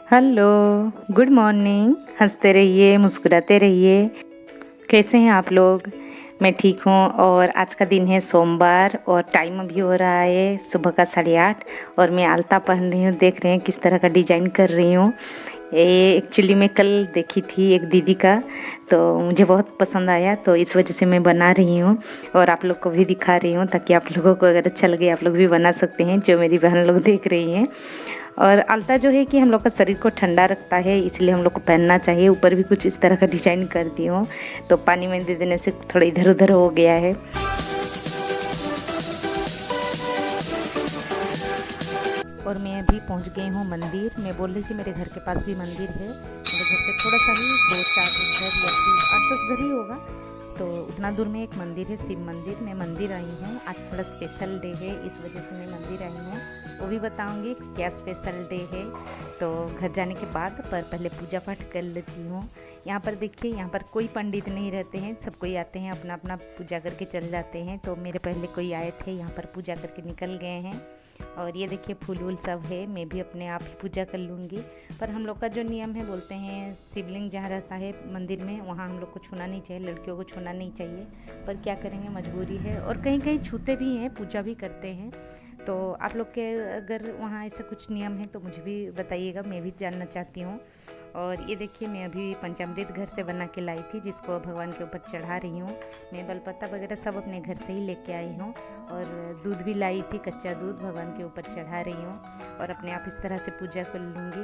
Hello, good morning. हंसते रहिए, मुस्कुराते रहिए। कैसे हैं आप लोग? मैं ठीक हूँ। और आज का दिन है सोमवार और टाइम अभी हो रहा है सुबह का 8:30 और मैं आलता पहन रही हूँ। देख रहे हैं किस तरह का डिजाइन कर रही हूँ। ये एक्चुअली मैं कल देखी थी एक दीदी का, तो मुझे बहुत पसंद आया, तो इस वजह से मैं बना रही हूँ और आप लोग को भी दिखा रही हूँ, ताकि आप लोगों को अगर अच्छा लगे आप लोग भी बना सकते हैं, जो मेरी बहन लोग देख रही हैं। और आलता जो है कि हम लोग का शरीर को ठंडा रखता है, इसलिए हम लोग को पहनना चाहिए। ऊपर भी कुछ इस तरह का डिजाइन कर दी हूँ, तो पानी में दे देने से थोड़ा इधर उधर हो गया है। और मैं अभी पहुंच गई हूँ मंदिर। मैं बोल रही थी मेरे घर के पास भी मंदिर है, मेरे घर से थोड़ा सा ही 2-4 घर या फिर 8-10 घर ही होगा, तो उतना दूर में एक मंदिर है, शिव मंदिर। मैं मंदिर आई हूँ। आज थोड़ा स्पेशल डे है, इस वजह से मैं मंदिर आई हूँ। वो भी बताऊँगी क्या स्पेशल डे है, तो घर जाने के बाद। पर पहले पूजा पाठ कर लेती हूँ। यहाँ पर देखिए, यहाँ पर कोई पंडित नहीं रहते हैं, सब कोई आते हैं अपना अपना पूजा करके चल जाते हैं। तो मेरे पहले कोई आए थे, यहाँ पर पूजा करके निकल गए हैं। और ये देखिए फूल वूल सब है, मैं भी अपने आप ही पूजा कर लूँगी। पर हम लोग का जो नियम है, बोलते हैं शिवलिंग जहाँ रहता है मंदिर में, वहाँ हम लोग को छूना नहीं चाहिए, लड़कियों को छूना नहीं चाहिए। पर क्या करेंगे, मजबूरी है। और कहीं कहीं छूते भी हैं, पूजा भी करते हैं। तो आप लोग के अगर वहाँ ऐसा कुछ नियम है तो मुझे भी बताइएगा, मैं भी जानना चाहती हूँ। और ये देखिए मैं अभी पंचामृत घर से बना के लाई थी, जिसको भगवान के ऊपर चढ़ा रही हूँ। मैं बेलपत्ता वगैरह सब अपने घर से ही लेके आई हूँ। और दूध भी लाई थी, कच्चा दूध भगवान के ऊपर चढ़ा रही हूँ। और अपने आप इस तरह से पूजा कर लूँगी।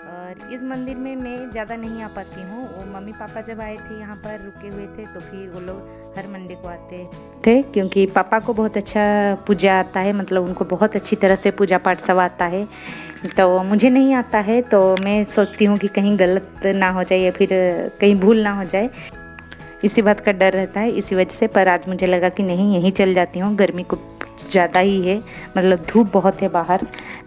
और इस मंदिर में मैं ज़्यादा नहीं आ पाती हूँ। वो मम्मी पापा जब आए थे यहाँ पर रुके हुए थे, तो फिर वो लोग हर मंडे को आते थे, क्योंकि पापा को बहुत अच्छा पूजा आता है, मतलब उनको बहुत अच्छी तरह से पूजा पाठ सब आता है। तो मुझे नहीं आता है, तो मैं सोचती हूँ कि कहीं गलत ना हो जाए या फिर कहीं भूल ना हो जाए, इसी बात का डर रहता है, इसी वजह से। पर आज मुझे लगा कि नहीं, यहीं चल जाती हूँ। गर्मी को ज़्यादा ही है, मतलब धूप बहुत है बाहर,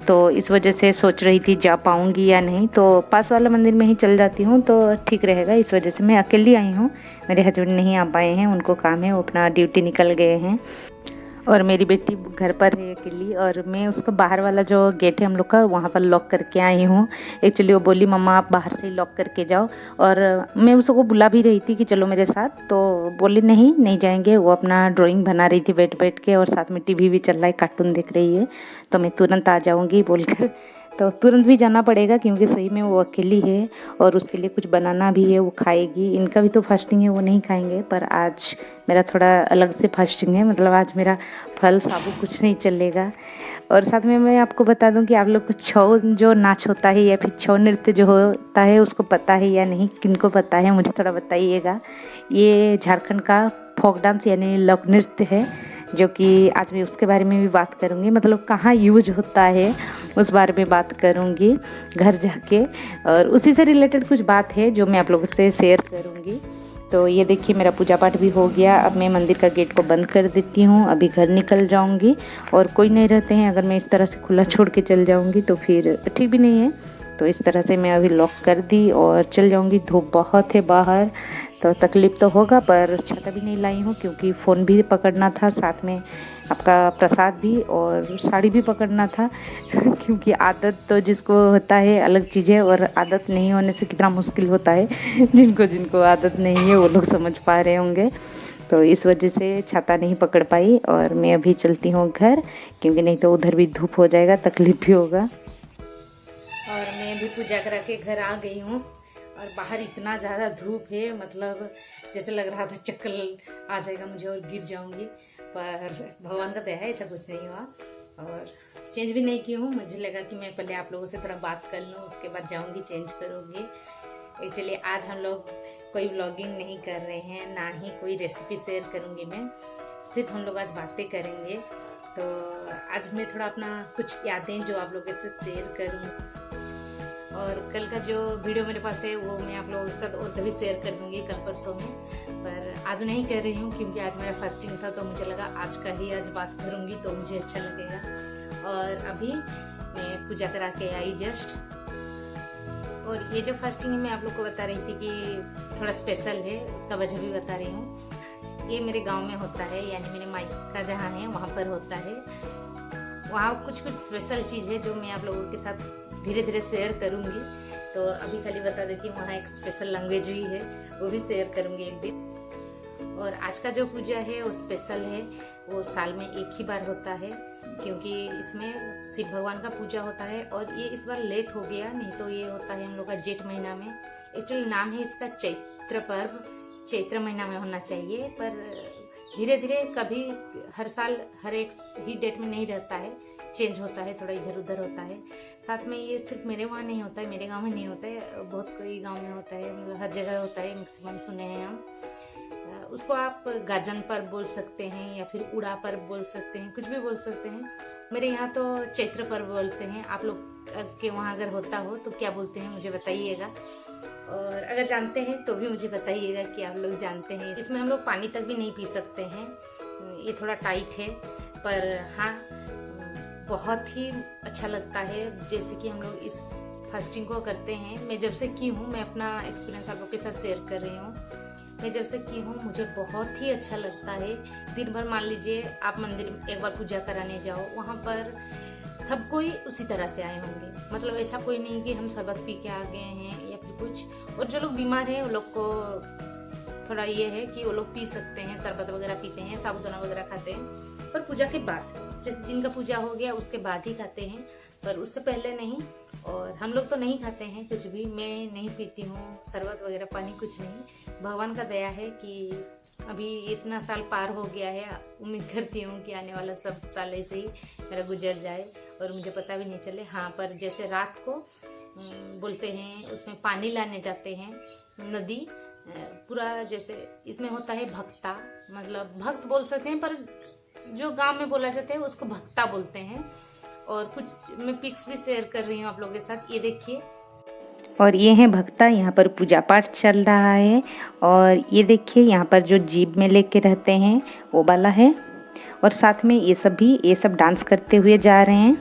तो इस वजह से सोच रही थी जा पाऊँगी या नहीं। तो पास वाला मंदिर में ही चल जाती हूँ तो ठीक रहेगा। इस वजह से मैं अकेली आई हूँ, मेरे हस्बैंड नहीं आ पाए हैं, उनको काम है, वो अपना ड्यूटी निकल गए हैं। और मेरी बेटी घर पर है अकेली, और मैं उसको बाहर वाला जो गेट है हम लोग का, वहाँ पर लॉक करके आई हूँ। एक्चुअली वो बोली मम्मा आप बाहर से ही लॉक करके जाओ। और मैं उसको बुला भी रही थी कि चलो मेरे साथ, तो बोली नहीं नहीं जाएंगे। वो अपना ड्राइंग बना रही थी बैठ बैठ के, और साथ में टीवी भी चल रहा है, कार्टून देख रही है। तो मैं तुरंत आ जाऊँगी बोलकर, तो तुरंत भी जाना पड़ेगा, क्योंकि सही में वो अकेली है और उसके लिए कुछ बनाना भी है, वो खाएगी। इनका भी तो फास्टिंग है, वो नहीं खाएंगे। पर आज मेरा थोड़ा अलग से फास्टिंग है, मतलब आज मेरा फल साबु कुछ नहीं चलेगा। और साथ में मैं आपको बता दूं कि आप लोग को छऊ जो नाच होता है या फिर छऊ नृत्य जो होता है, उसको पता है या नहीं, किनको पता है मुझे थोड़ा बताइएगा। ये झारखंड का फोक डांस यानी लोक नृत्य है, जो कि आज मैं उसके बारे में भी बात करूँगी, मतलब कहाँ यूज होता है उस बारे में बात करूँगी घर जाके। और उसी से रिलेटेड कुछ बात है जो मैं आप लोगों से शेयर करूँगी। तो ये देखिए मेरा पूजा पाठ भी हो गया। अब मैं मंदिर का गेट को बंद कर देती हूँ, अभी घर निकल जाऊँगी। और कोई नहीं रहते हैं, अगर मैं इस तरह से खुला छोड़ के चल जाऊँगी तो फिर ठीक भी नहीं है। तो इस तरह से मैं अभी लॉक कर दी और चल जाऊँगी। धूप बहुत है बाहर, तो तकलीफ़ तो होगा, पर छाता भी नहीं लाई हूँ क्योंकि फ़ोन भी पकड़ना था, साथ में आपका प्रसाद भी और साड़ी भी पकड़ना था क्योंकि आदत तो जिसको होता है अलग चीज़ है, और आदत नहीं होने से कितना मुश्किल होता है। जिनको जिनको आदत नहीं है वो लोग समझ पा रहे होंगे। तो इस वजह से छाता नहीं पकड़ पाई, और मैं अभी चलती हूँ घर, क्योंकि नहीं तो उधर भी धूप हो जाएगा, तकलीफ भी होगा। और मैं भी पूजा करा के घर आ गई हूँ। और बाहर इतना ज़्यादा धूप है, मतलब जैसे लग रहा था चक्कर आ जाएगा मुझे और गिर जाऊंगी। पर भगवान का दया है, ऐसा कुछ नहीं हुआ। और चेंज भी नहीं की हूँ, मुझे लगा कि मैं पहले आप लोगों से थोड़ा बात कर लूँ, उसके बाद जाऊँगी चेंज करूँगी। एक्चुअली आज हम लोग कोई व्लॉगिंग नहीं कर रहे हैं, ना ही कोई रेसिपी शेयर करूँगी मैं, सिर्फ हम लोग आज बातें करेंगे। तो आज मैं थोड़ा अपना कुछ यादें जो आप लोगों से शेयर करूँ। और कल का जो वीडियो मेरे पास है वो मैं आप लोगों के साथ और कभी शेयर कर दूंगी, कल परसों में। पर आज नहीं कर रही हूँ क्योंकि आज मेरा फास्टिंग था, तो मुझे लगा आज का ही आज बात करूँगी तो मुझे अच्छा लगेगा। और अभी मैं पूजा करा के आई जस्ट। और ये जो फास्टिंग है मैं आप लोग को बता रही थी कि थोड़ा स्पेशल है, उसका वजह भी बता रही हूँ। ये मेरे गाँव में होता है, यानी मेरे मायका जहाँ है वहाँ पर होता है। वहाँ कुछ कुछ स्पेशल चीज़ है जो मैं आप लोगों के साथ धीरे धीरे शेयर करूँगी, तो अभी खाली बता देती हूँ, वहाँ एक स्पेशल लैंग्वेज भी है, वो भी शेयर करूंगी एक दिन। और आज का जो पूजा है वो स्पेशल है, वो साल में एक ही बार होता है, क्योंकि इसमें शिव भगवान का पूजा होता है। और ये इस बार लेट हो गया, नहीं तो ये होता है हम लोग का जेठ महीना में। एक्चुअली नाम है इसका चैत्र पर्व, चैत्र महीना में होना चाहिए, पर धीरे धीरे कभी हर साल हर एक ही डेट में नहीं रहता है, चेंज होता है, थोड़ा इधर उधर होता है। साथ में ये सिर्फ मेरे वहाँ नहीं होता है, मेरे गांव में नहीं होता है, बहुत कई गांव में होता है, मतलब हर जगह होता है, मैक्सिमम सुने हैं हम। उसको आप गाजन पर्व बोल सकते हैं या फिर उड़ा पर्व बोल सकते हैं, कुछ भी बोल सकते हैं। मेरे यहाँ तो चैत्र पर्व बोलते हैं। आप लोग के वहाँ अगर होता हो तो क्या बोलते हैं मुझे बताइएगा, और अगर जानते हैं तो भी मुझे बताइएगा कि आप लोग जानते हैं। इसमें हम लोग पानी तक भी नहीं पी सकते हैं, ये थोड़ा टाइट है, पर हाँ बहुत ही अच्छा लगता है। जैसे कि हम लोग इस फास्टिंग को करते हैं, मैं जब से की हूँ, मैं अपना एक्सपीरियंस आप लोग के साथ शेयर कर रही हूँ। मैं जब से की हूँ मुझे बहुत ही अच्छा लगता है। दिन भर मान लीजिए आप मंदिर एक बार पूजा कराने जाओ, वहाँ पर सब कोई उसी तरह से आए होंगे, मतलब ऐसा कोई नहीं कि हम शरबत पी के आ गए हैं या फिर कुछ। और जो लोग बीमार हैं वो लोग को थोड़ा ये है कि वो लोग पी सकते हैं, शरबत वगैरह पीते हैं, साबुदाना वगैरह खाते हैं, पर पूजा के बाद, जिस दिन का पूजा हो गया उसके बाद ही खाते हैं, पर उससे पहले नहीं। और हम लोग तो नहीं खाते हैं कुछ भी, मैं नहीं पीती हूँ शरबत वगैरह, पानी कुछ नहीं। भगवान का दया है कि अभी इतना साल पार हो गया है, उम्मीद करती हूँ कि आने वाला सब साल ऐसे ही मेरा गुजर जाए और मुझे पता भी नहीं चले। हाँ, पर जैसे रात को बोलते हैं उसमें पानी लाने जाते हैं नदी, पूरा जैसे इसमें होता है भक्ता, मतलब भक्त बोल सकते हैं, पर जो गांव में बोला जाता है उसको भक्ता बोलते हैं। और कुछ मैं पिक्स भी शेयर कर रही हूँ आप लोगों के साथ, ये देखिए। और ये है भक्ता, यहाँ पर पूजा पाठ चल रहा है। और ये देखिए यहाँ पर जो जीप में लेके रहते हैं वो वाला है, और साथ में ये सब डांस करते हुए जा रहे हैं।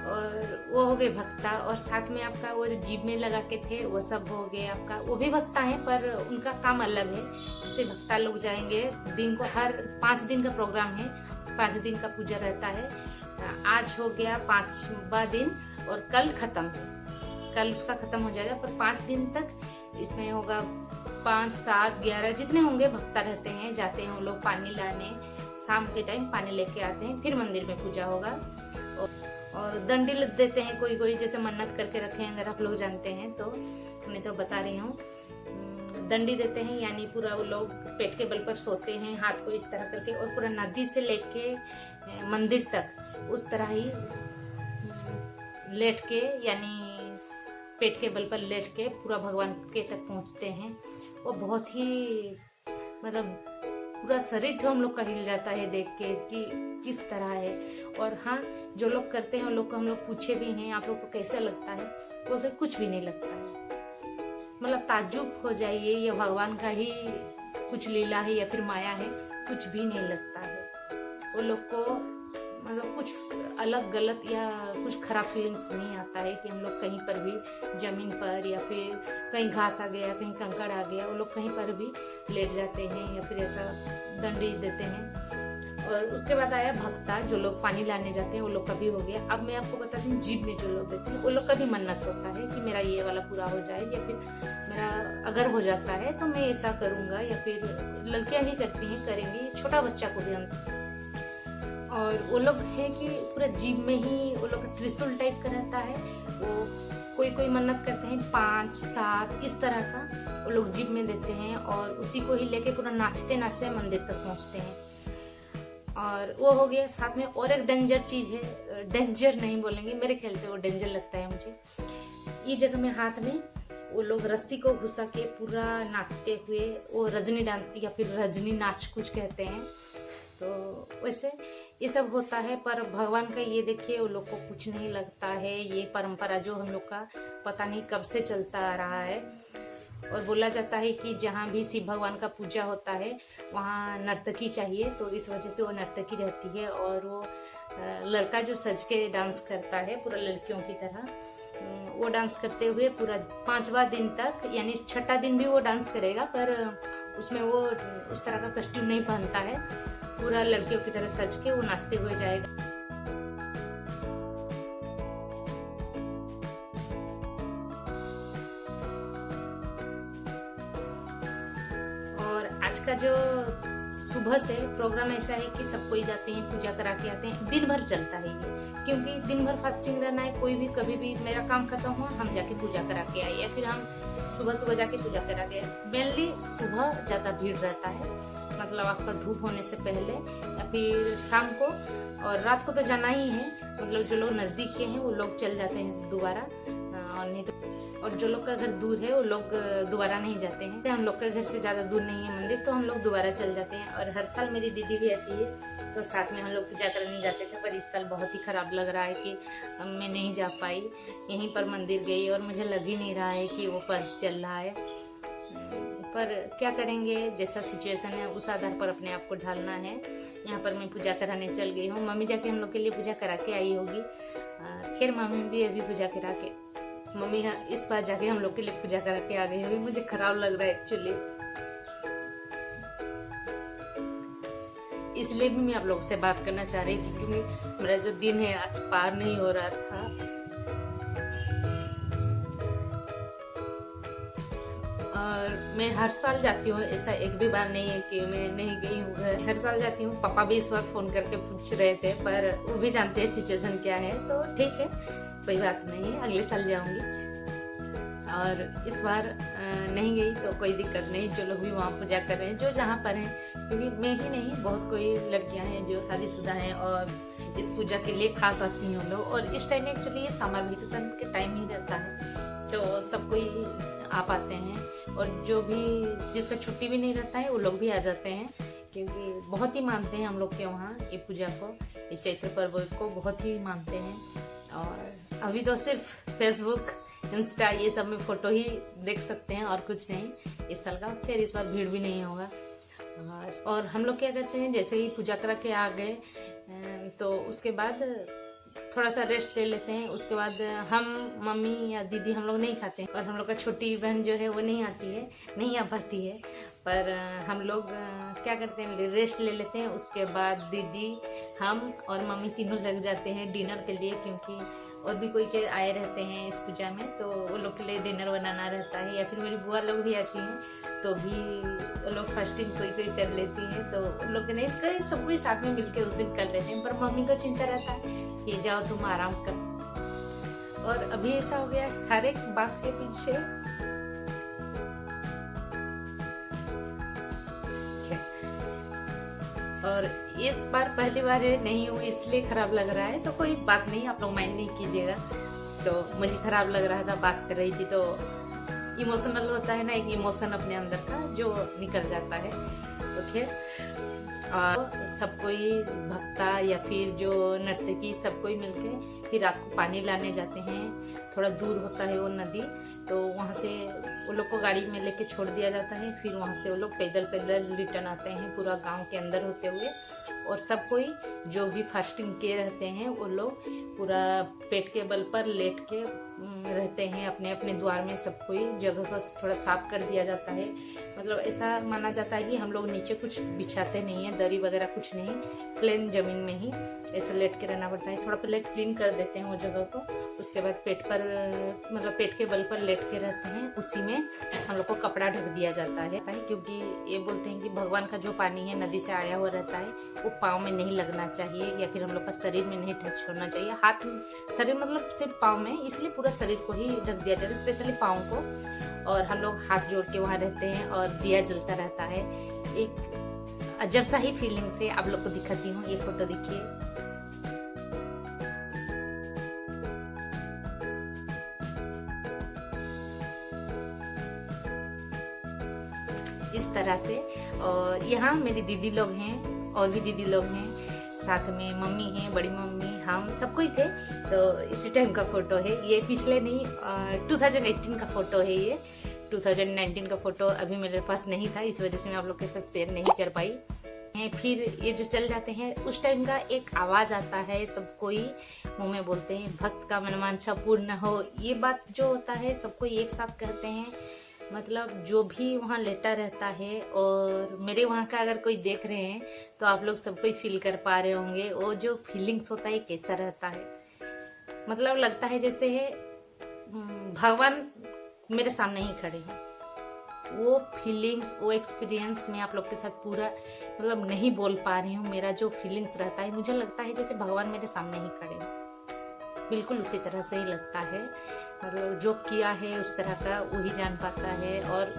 और वो हो गए भक्ता, और साथ में आपका वो जो जीप में लगा के थे वो सब हो गए आपका, वो भी भक्ता है पर उनका काम अलग है। जैसे भक्ता लोग जाएंगे दिन को, हर 5 दिन का प्रोग्राम है, 5 दिन का पूजा रहता है। आज हो गया 5वां दिन और कल खत्म, कल उसका खत्म हो जाएगा, पर 5 दिन तक इसमें होगा। 5, 7, 11 जितने होंगे भक्ता रहते हैं, जाते हैं वो लोग पानी लाने, शाम के टाइम पानी लेके आते हैं, फिर मंदिर में पूजा होगा। और दंडी देते हैं कोई कोई, जैसे मन्नत करके रखे हैं, अगर आप लोग जानते हैं तो, मैं तो बता रही हूँ। दंडी देते हैं यानी पूरा वो लोग पेट के बल पर सोते हैं, हाथ को इस तरह करके, और पूरा नदी से लेके मंदिर तक उस तरह ही लेट के, यानी पेट के बल पर लेट के पूरा भगवान के तक पहुंचते हैं। वो बहुत ही मतलब पूरा शरीर हम लोग का हिल जाता है देख के कि किस तरह है। और हाँ, जो लोग करते हैं उन लोग को हम लोग पूछे भी हैं आप लोग को कैसा लगता है, बोलते कुछ भी नहीं लगता है, मतलब ताज्जुब हो जाइए, ये भगवान का ही कुछ लीला है या फिर माया है, कुछ भी नहीं लगता है। वो लोग को मतलब कुछ अलग गलत या कुछ खराब फीलिंग्स नहीं आता है कि हम लोग कहीं पर भी जमीन पर या फिर कहीं घास आ गया, कहीं कंकड़ आ गया, वो लोग कहीं पर भी लेट जाते हैं या फिर ऐसा दंडी देते हैं। और उसके बाद आया भक्ता, जो लोग पानी लाने जाते हैं वो लोग का भी हो गया। अब मैं आपको बताती हूँ जीप में जो लोग देते हैं वो लोग का भी मन्नत होता है कि मेरा ये वाला पूरा हो जाए, या फिर मेरा अगर हो जाता है तो मैं ऐसा करूँगा, या फिर लड़कियाँ भी करती हैं, करेंगी, छोटा बच्चा को भी हम। और वो लोग है कि पूरा जीप में ही वो लोग त्रिशूल टाइप का रहता है, वो कोई मन्नत करते हैं 5, 7 इस तरह का वो लोग जीप में देते हैं, और उसी को ही लेके पूरा नाचते नाचते मंदिर तक पहुंचते हैं। और वो हो गया। साथ में और एक डेंजर चीज है, डेंजर नहीं बोलेंगे, मेरे ख्याल से वो डेंजर लगता है मुझे। ये जगह में हाथ में वो लोग रस्सी को घुसा के पूरा नाचते हुए, वो रजनी डांस या फिर रजनी नाच कुछ कहते हैं, तो वैसे ये सब होता है। पर भगवान का ये देखिए वो लोग को कुछ नहीं लगता है, ये परंपरा जो हम लोग का पता नहीं कब से चलता आ रहा है। और बोला जाता है कि जहाँ भी शिव भगवान का पूजा होता है वहाँ नर्तकी चाहिए, तो इस वजह से वो नर्तकी रहती है। और वो लड़का जो सज के डांस करता है पूरा लड़कियों की तरह, वो डांस करते हुए पूरा 5वां दिन तक, यानी 6ठा दिन भी वो डांस करेगा, पर उसमें वो उस तरह का कस्ट्यूम नहीं पहनता है, पूरा लड़कियों की तरह सज के वो नाचते हुए जाएगा। का जो सुबह से प्रोग्राम ऐसा है कि सब कोई जाते हैं, पूजा करा के आते हैं। दिन भर चलता है ये, क्योंकि दिन भर फास्टिंग रहना है। कोई भी कभी भी मेरा काम खत्म हुआ, हम जाके पूजा करा के आए, या फिर हम सुबह जाके पूजा करा के आए। मेनली सुबह ज्यादा भीड़ रहता है, मतलब आपका धूप होने से पहले या फिर शाम को, और रात को तो जाना ही है। मतलब जो लोग नजदीक के हैं वो लोग चल जाते हैं दोबारा, और नहीं तो, और जो लोग का घर दूर है वो लोग दोबारा नहीं जाते हैं। हम लोग का घर से ज्यादा दूर नहीं है मंदिर, तो हम लोग दोबारा चल जाते हैं। और हर साल मेरी दीदी भी आती है, तो साथ में हम लोग पूजा करने जाते थे। पर इस साल बहुत ही खराब लग रहा है कि मैं नहीं जा पाई। यहीं पर मंदिर गई और मुझे लग ही नहीं रहा है कि वो पद चल रहा है। पर क्या करेंगे, जैसा सिचुएशन है उस आधार पर अपने आप को ढालना है। यहाँ पर मैं पूजा कराने चल गई हूँ। मम्मी जाके हम लोग के लिए पूजा करा के आई होगी। खैर मम्मी भी अभी पूजा करा के, मम्मी इस बार जाके हम लोग के लिए पूजा करा के आ गई होगी। मुझे खराब लग रहा है एक्चुअली, इसलिए भी मैं आप लोग से बात करना चाह रही थी, क्योंकि मेरा जो दिन है आज पार नहीं हो रहा था। और मैं हर साल जाती हूँ, ऐसा एक भी बार नहीं है कि मैं नहीं गई हूँ घर। हर साल जाती हूँ। पापा भी इस बार फोन करके पूछ रहे थे, पर वो भी जानते हैं सिचुएशन क्या है, तो ठीक है, कोई बात नहीं, अगले साल जाऊंगी। और इस बार नहीं गई तो कोई दिक्कत नहीं। जो लोग भी वहाँ पूजा कर रहे हैं, जो जहाँ पर हैं, क्योंकि मैं ही नहीं, बहुत कोई लड़कियां हैं जो शादीशुदा हैं और इस पूजा के लिए खास आती हैं हम लोग। और इस टाइम एक्चुअली ये समर वेकेशन के टाइम ही रहता है, तो सब कोई आ पाते हैं। और जो भी जिसका छुट्टी भी नहीं रहता है वो लोग भी आ जाते हैं, क्योंकि बहुत ही मानते हैं हम लोग के वहाँ ये पूजा को, ये चैत्र पर्व को बहुत ही मानते हैं। और अभी तो सिर्फ फेसबुक, इंस्टा ये सब में फोटो ही देख सकते हैं और कुछ नहीं इस साल का। फिर इस बार भीड़ भी नहीं होगा। और हम लोग क्या करते हैं, जैसे ही पूजा करा के आ गए तो उसके बाद थोड़ा सा रेस्ट ले लेते हैं। उसके बाद हम मम्मी या दीदी हम लोग नहीं खाते हैं, और हम लोग का छोटी बहन जो है वो नहीं आती है, नहीं आ पाती है। पर हम लोग क्या करते हैं, रेस्ट ले लेते हैं। उसके बाद दीदी, हम और मम्मी तीनों लग जाते हैं डिनर के लिए, क्योंकि और भी कोई के आए रहते हैं इस पूजा में, तो वो लोग के लिए डिनर बनाना रहता है। या फिर मेरी बुआ लोग भी आती हैं, तो भी वो लोग फास्टिंग कोई कोई कर लेती है, तो उन लोग ने इसका सब कोई साथ में मिलकर उस दिन कर लेते हैं। पर मम्मी को चिंता रहता है कि जाओ तुम आराम कर। और अभी ऐसा हो गया हर एक बात के पीछे और इस बार पहली बार है, नहीं हुई इसलिए खराब लग रहा है, तो कोई बात नहीं, आप लोग माइंड नहीं कीजिएगा। तो मुझे खराब लग रहा था, बात कर रही थी, तो इमोशनल होता है ना, एक इमोशन अपने अंदर का जो निकल जाता है। तो खैर सब कोई भक्ता या फिर जो नर्तकी सब कोई मिलके फिर रात को पानी लाने जाते हैं। थोड़ा दूर होता है वो नदी, तो वहाँ से वो लोग को गाड़ी में लेके छोड़ दिया जाता है। फिर वहाँ से वो लोग पैदल पैदल रिटर्न आते हैं, पूरा गांव के अंदर होते हुए। और सब कोई जो भी फास्टिंग के रहते हैं वो लोग पूरा पेट के बल पर लेट के रहते हैं अपने अपने द्वार में। सब कोई जगह को थोड़ा साफ कर दिया जाता है। मतलब ऐसा माना जाता है कि हम लोग नीचे कुछ बिछाते नहीं है, दरी वगैरह कुछ नहीं, प्लेन जमीन में ही ऐसे लेट के रहना पड़ता है। थोड़ा पहले क्लीन कर देते हैं वो जगह को, उसके बाद पेट पर मतलब पेट के बल पर लेट के रहते हैं। उसी में हम लोग को कपड़ा ढक दिया जाता है, क्योंकि ये बोलते हैं कि भगवान का जो पानी है नदी से आया हुआ रहता है, वो पाँव में नहीं लगना चाहिए या फिर हम लोग का शरीर में नहीं टच होना चाहिए। हाथ में, शरीर मतलब सिर्फ पाँव में, इसलिए पूरा शरीर को ही ढक दिया जाता है, स्पेशली पाँव को। और हम लोग हाथ जोड़ के वहाँ रहते हैं और दिया जलता रहता है। एक अजब सा ही फीलिंग से आप लोग को दिखाती हूँ, ये फोटो देखिए। इस तरह से। और यहाँ मेरी दीदी लोग हैं और भी दीदी लोग हैं, साथ में मम्मी हैं, बड़ी मम्मी, हम सब कोई थे। तो इसी टाइम का फोटो है ये, पिछले नहीं 2018 का फोटो है ये। 2019 का फोटो अभी मेरे पास नहीं था, इस वजह से मैं आप लोग के साथ शेयर नहीं कर पाई। फिर ये जो चल जाते हैं उस टाइम का एक आवाज आता है, सब कोई मुंह में बोलते हैं भक्त का मनवांछा पूर्ण हो। ये बात जो होता है सब कोई एक साथ कहते हैं। मतलब जो भी वहाँ लेटा रहता है, और मेरे वहाँ का अगर कोई देख रहे हैं तो आप लोग सब कोई फील कर पा रहे होंगे वो जो फीलिंग्स होता है कैसा रहता है। मतलब लगता है जैसे है भगवान मेरे सामने ही खड़े हैं। वो फीलिंग्स, वो एक्सपीरियंस मैं आप लोग के साथ पूरा मतलब नहीं बोल पा रही हूँ। मेरा जो फीलिंग्स रहता है, मुझे लगता है जैसे भगवान मेरे सामने ही खड़े हैं, बिल्कुल उसी तरह से ही लगता है। मतलब जो किया है उस तरह का वही जान पाता है। और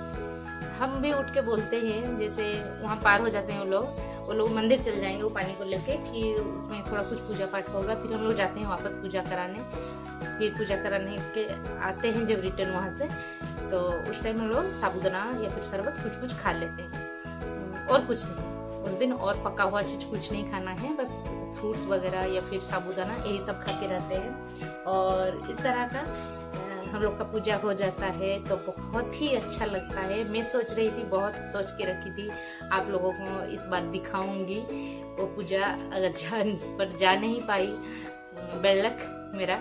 हम भी उठ के बोलते हैं, जैसे वहाँ पार हो जाते हैं वो लोग मंदिर चल जाएंगे वो पानी को लेके, फिर उसमें थोड़ा कुछ पूजा पाठ होगा, फिर हम लोग जाते हैं वापस पूजा कराने। फिर पूजा कराने के आते हैं जब रिटर्न वहाँ से, तो उस टाइम हम लोग साबूदाना या फिर शरबत कुछ खा लेते हैं, और कुछ नहीं। उस दिन और पका हुआ चीज कुछ नहीं खाना है, बस फ्रूट्स वगैरह या फिर साबूदाना यही सब खा के रहते हैं। और इस तरह का हम लोग का पूजा हो जाता है, तो बहुत ही अच्छा लगता है। मैं सोच रही थी, बहुत सोच के रखी थी, आप लोगों को इस बार दिखाऊंगी वो पूजा, अगर जा नहीं पाई बेलक मेरा,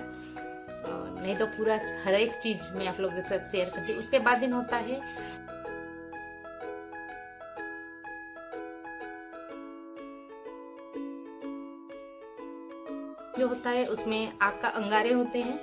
नहीं तो पूरा हर एक चीज मैं आप लोगों के साथ शेयर करती। उसके बाद दिन होता है जो होता है, उसमें आग का अंगारे होते हैं,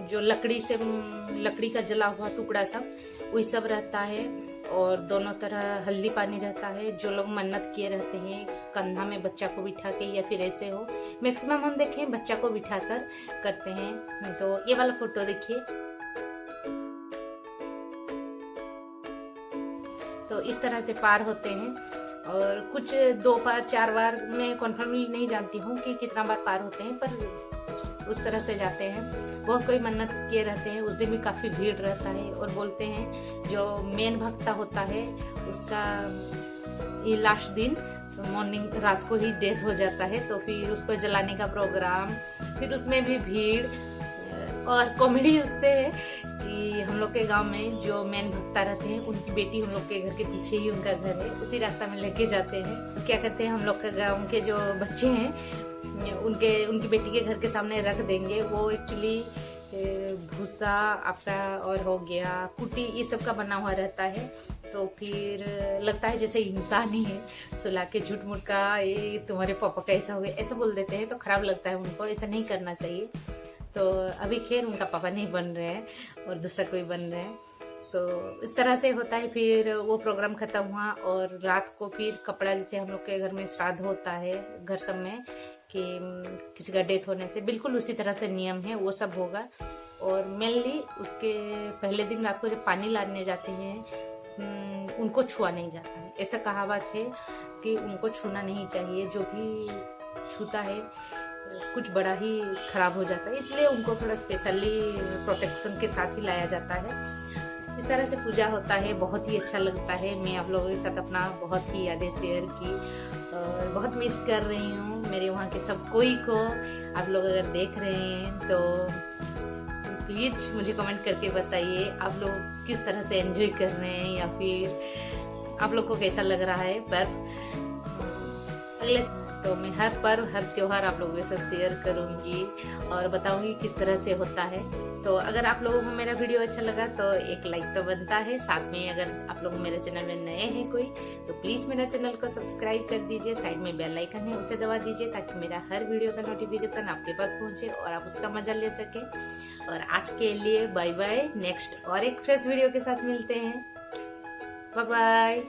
जो लकड़ी का जला हुआ टुकड़ा सब वही सब रहता है। और दोनों तरह हल्दी पानी रहता है। जो लोग मन्नत किए रहते हैं, कंधा में बच्चा को बिठा के या फिर ऐसे हो, मैक्सिमम हम देखें बच्चा को बिठा कर करते हैं। तो ये वाला फोटो देखिए, तो इस तरह से पार होते हैं। और कुछ 2 बार 4 बार, मैं कॉन्फर्मली नहीं जानती हूँ कि कितना बार पार होते हैं, पर उस तरह से जाते हैं। बहुत कोई मन्नत किए रहते हैं, उस दिन भी काफी भीड़ रहता है। और बोलते हैं जो मेन भक्ता होता है उसका ये लास्ट दिन मॉर्निंग, रात को ही डेथ हो जाता है, तो फिर उसको जलाने का प्रोग्राम, फिर उसमें भी भीड़। और कॉमेडी उससे है कि हम लोग के गांव में जो मेन भक्ता रहते हैं, उनकी बेटी हम लोग के घर के पीछे ही उनका घर है, उसी रास्ता में लेके जाते हैं। तो क्या करते हैं, हम लोग के गांव के जो बच्चे हैं उनकी बेटी के घर के सामने रख देंगे। वो एक्चुअली भूसा आपका और हो गया कुटी, ये सब का बना हुआ रहता है। तो फिर लगता है जैसे इंसान ही है, सुला के झूठ मूठ का ये तुम्हारे पापा का ऐसा हो गया ऐसा बोल देते हैं, तो खराब लगता है उनको, ऐसा नहीं करना चाहिए। तो अभी खैर उनका पापा नहीं बन रहे हैं और दूसरा कोई बन रहे हैं, तो इस तरह से होता है। फिर वो प्रोग्राम खत्म हुआ और रात को फिर कपड़ा, जैसे हम लोग के घर में श्राद्ध होता है घर सब में कि किसी का डेथ होने से, बिल्कुल उसी तरह से नियम है, वो सब होगा। और मेनली उसके पहले दिन रात को जब पानी लाने जाते हैं, उनको छुआ नहीं जाता है। ऐसा कहावत है कि उनको छूना नहीं चाहिए, जो भी छूता है कुछ बड़ा ही खराब हो जाता है, इसलिए उनको थोड़ा स्पेशली प्रोटेक्शन के साथ ही लाया जाता है। इस तरह से पूजा होता है, बहुत ही अच्छा लगता है। मैं आप लोगों के साथ अपना बहुत ही यादें शेयर की और बहुत मिस कर रही हूँ मेरे वहाँ के सब कोई को। आप लोग अगर देख रहे हैं तो प्लीज मुझे कमेंट करके बताइए आप लोग किस तरह से एंजॉय कर रहे हैं, या फिर आप लोग को कैसा लग रहा है पर्व। अगले तो मैं हर पर्व, हर त्योहार आप लोगों के साथ शेयर करूंगी और बताऊंगी किस तरह से होता है। तो अगर आप लोगों को मेरा वीडियो अच्छा लगा तो एक लाइक तो बनता है। साथ में अगर आप लोग मेरे चैनल में नए हैं कोई, तो प्लीज मेरा चैनल को सब्सक्राइब कर दीजिए। साइड में बेल आइकन है, उसे दबा दीजिए ताकि मेरा हर वीडियो का नोटिफिकेशन आपके पास पहुंचे और आप उसका मजा ले सके। और आज के लिए बाय बाय, नेक्स्ट और एक फ्रेश वीडियो के साथ मिलते हैं। Bye bye.